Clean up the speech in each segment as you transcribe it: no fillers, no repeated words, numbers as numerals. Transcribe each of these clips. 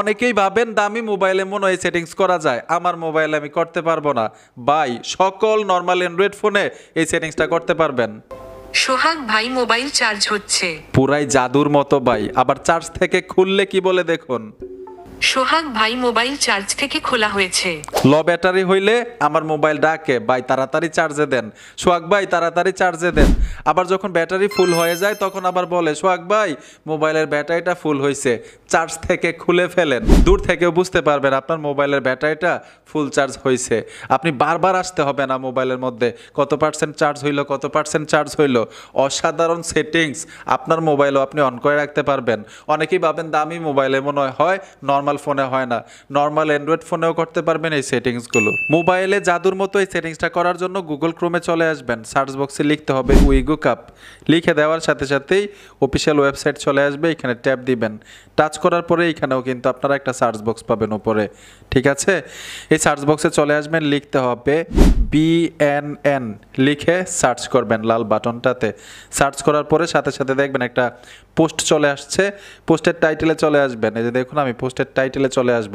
অনেকেই ভাবেন দামি মোবাইলে মনে হয় সেটিংস করা যায়, আমার মোবাইলে আমি করতে পারবো না। ভাই, সকল নর্মাল অ্যান্ড্রয়েড ফোনে এই সেটিংসটা করতে পারবেন। সোহাগ ভাই মোবাইল চার্জ হচ্ছে। পুরাই জাদুর মতো ভাই, আবার চার্জ থেকে খুললে কি বলে দেখুন। সোহাগ ভাই মোবাইল চার্জ থেকে খোলা হয়েছে। লো ব্যাটারি হইলে আমার মোবাইল ডাকে, ভাই তাড়াতাড়ি চার্জে দেন, সোহাগ ভাই তাড়াতাড়ি চার্জে দেন। আবার যখন ব্যাটারি ফুল হয়ে যায় তখন আবার বলে, সোহাগ ভাই মোবাইলের ব্যাটারিটা ফুল হয়েছে, চার্জ থেকে খুলে ফেলেন। দূর থেকেও বুঝতে পারবেন আপনার মোবাইলের ব্যাটারিটা ফুল চার্জ হয়েছে। আপনি বারবার আসতে হবে না মোবাইলের মধ্যে কত পার্সেন্ট চার্জ হইলো, কত পার্সেন্ট চার্জ হইলো। অসাধারণ সেটিংস আপনার মোবাইলও আপনি অন করে রাখতে পারবেন। অনেকেই ভাবেন দামি মোবাইলে মনে হয়, নর্মাল ফোনে হয় না। নর্মাল অ্যান্ড্রয়েড ফোনেও করতে পারবেন এই সেটিংসগুলো। মোবাইলে জাদুর মতো এই সেটিংসটা করার জন্য গুগল ক্রোমে চলে আসবেন, সার্চ বক্সে লিখতে হবে উইগো কাপ। লিখে দেওয়ার সাথে সাথেই অফিসিয়াল ওয়েবসাইট চলে আসবে, এখানে ট্যাপ দিবেন। টাচ করার পরে এখানেও কিন্তু আপনারা একটা সার্চ বক্স পাবেন উপরে, ঠিক আছে? এই সার্চ বক্সে চলে আসবেন, লিখতে হবে BNN, লিখে সার্চ করবেন লাল বাটনটাতে। সার্চ করার পরে সাথে সাথে দেখবেন একটা পোস্ট চলে আসছে, পোস্টের টাইটেলে চলে আসবেন। এই যে দেখুন আমি পোস্টের টাইটেলে চলে আসব।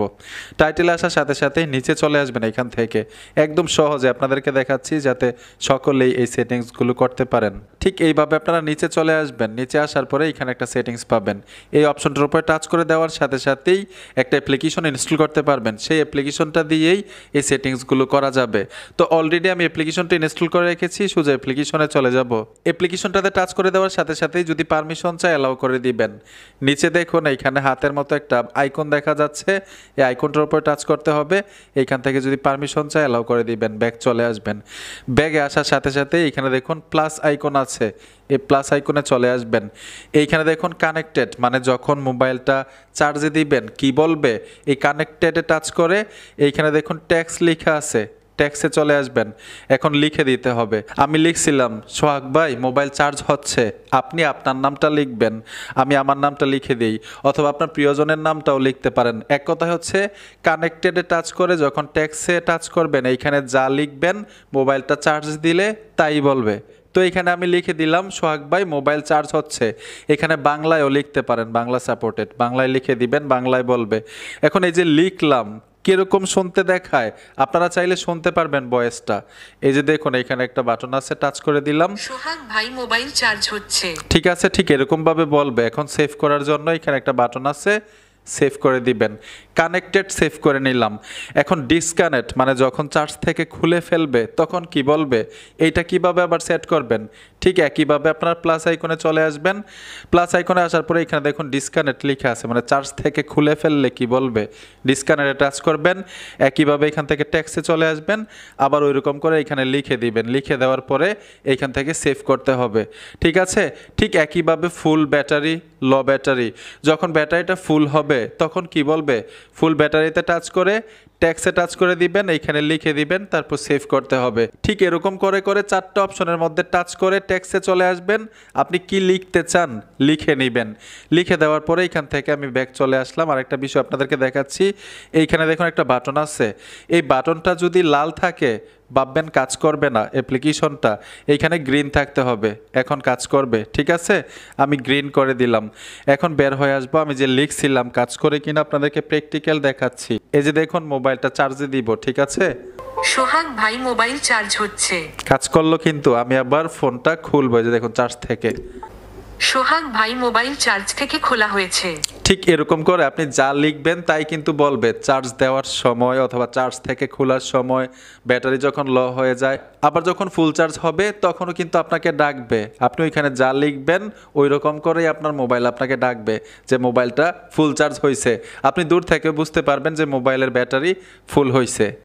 টাইটেলে আসার সাথে সাথেই নিচে চলে আসবেন এখান থেকে। একদম সহজে আপনাদেরকে দেখাচ্ছি যাতে সকলেই এই সেটিংসগুলো করতে পারেন। ঠিক এইভাবে আপনারা নিচে চলে আসবেন। নিচে আসার পরে এখানে একটা সেটিংস পাবেন। এই অপশনটার উপরে টাচ করে দেওয়ার সাথে সাথেই একটা অ্যাপ্লিকেশন ইনস্টল করতে পারবেন। সেই অ্যাপ্লিকেশনটা দিয়েই এই সেটিংসগুলো করা যাবে। তো অলরেডি আমি অ্যাপ্লিকেশনটা ইনস্টল করে রেখেছি, সোজা অ্যাপ্লিকেশনে চলে যাব। অ্যাপ্লিকেশনটাতে টাচ করে দেওয়ার সাথে সাথেই যদি পারমিশন চাই অ্যালাউ করে দিবেন। নিচে দেখুন এইখানে হাতের মতো একটা আইকন দেখা যাচ্ছে, এই আইকনটার উপর টাচ করতে হবে। এইখান থেকে যদি পারমিশন চাই অ্যালাউ করে দিবেন, ব্যাক চলে আসবেন। ব্যাগে আসার সাথে সাথে এইখানে দেখুন প্লাস আইকন আছে, এই প্লাস আইকনে চলে আসবেন। এইখানে দেখুন কানেক্টেড, মানে যখন মোবাইলটা চার্জে দিবেন কি বলবে, এই কানেক্টেডে টাচ করে এইখানে দেখুন ট্যাক্স লেখা আছে, ট্যাক্সে চলে আসবেন। এখন লিখে দিতে হবে। আমি লিখছিলাম সোহাগ ভাই মোবাইল চার্জ হচ্ছে, আপনি আপনার নামটা লিখবেন, আমি আমার নামটা লিখে দিই, অথবা আপনার প্রিয়জনের নামটাও লিখতে পারেন। এক কথা হচ্ছে কানেক্টেডে টাচ করে যখন ট্যাক্সে টাচ করবেন এইখানে যা লিখবেন মোবাইলটা চার্জ দিলে তাই বলবে। তো এখানে আমি লিখে দিলাম সোহাগ ভাই মোবাইল চার্জ হচ্ছে। এখানে বাংলায়ও লিখতে পারেন, বাংলা সাপোর্টেড, বাংলায় লিখে দিবেন, বাংলায় বলবে। এখন এই যে লিখলাম কিরকম শুনতে দেখায়, আপনারা চাইলে শুনতে পারবেন ভয়েসটা। এই যে দেখুন এখানে একটা বাটন আছে, টাচ করে দিলাম, সোহাগ ভাই মোবাইল চার্জ হচ্ছে। ঠিক আছে, ঠিক এরকম ভাবে বলবে। এখন সেভ করার জন্য এখানে একটা বাটন আছে, সেভ করে দিবেন। কানেক্টেড সেভ করে নিলাম। এখন ডিসকানেক্ট, মানে যখন চার্জ থেকে খুলে ফেলবে তখন কি বলবে, এইটা কিভাবে আবার সেট করবেন, ঠিক একইভাবে আপনার প্লাস আইকনে চলে আসবেন। প্লাস আইকনে আসার পরে এখানে দেখুন ডিসকানেক্ট লেখা আছে, মানে চার্জ থেকে খুলে ফেললে কি বলবে, ডিসকানেক্টে টাচ করবেন। একইভাবে এখান থেকে ট্যাক্সে চলে আসবেন, আবার ওইরকম করে এখানে লিখে দিবেন। লিখে দেওয়ার পরে এইখান থেকে সেভ করতে হবে, ঠিক আছে? ঠিক একইভাবে ফুল ব্যাটারি, লো ব্যাটারি, যখন ব্যাটারিটা ফুল হবে তখন কি বলবে, ফুল ব্যাটারিতে টাচ করে ট্যাক্সে টাচ করে দিবেন, এইখানে লিখে দিবেন, তারপর সেভ করতে হবে। ঠিক এরকম করে করে চারটা অপশনের মধ্যে টাচ করে ট্যাক্সে চলে আসবেন। আপনি কি লিখতে চান লিখে নেবেন। লিখে দেওয়ার পরে এইখান থেকে আমি ব্যাক চলে আসলাম। আরেকটা বিষয় আপনাদেরকে দেখাচ্ছি, এইখানে দেখুন একটা বাটন আছে, এই বাটনটা যদি লাল থাকে ভাববেন কাজ করবে না অ্যাপ্লিকেশনটা, এইখানে গ্রিন থাকতে হবে, এখন কাজ করবে, ঠিক আছে? আমি গ্রিন করে দিলাম। এখন বের হয়ে আসবো, আমি যে লিখছিলাম কাজ করে কিনা আপনাদেরকে প্র্যাকটিক্যাল দেখাচ্ছি। এই যে দেখুন মোবাইলটা চার্জে দিব, ঠিক আছে? সোহাগ ভাই মোবাইল চার্জ হচ্ছে। কাজ করলো, কিন্তু আমি আবার ফোনটা খুলবো, এই যে দেখুন চার্জ থেকে। সোহাগ ভাই মোবাইল চার্জ থেকে খোলা হয়েছে। ঠিক এরকম করে আপনি যা লিখবেন তাই কিন্তু বলবে চার্জ দেওয়ার সময় অথবা চার্জ থেকে খোলার সময়, ব্যাটারি যখন লো হয়ে যায়, আবার যখন ফুল চার্জ হবে তখনও কিন্তু আপনাকে ডাকবে। আপনি ওইখানে যা লিখবেন ওই রকম করেই আপনার মোবাইল আপনাকে ডাকবে যে মোবাইলটা ফুল চার্জ হয়েছে। আপনি দূর থেকে বুঝতে পারবেন যে মোবাইলের ব্যাটারি ফুল হয়েছে।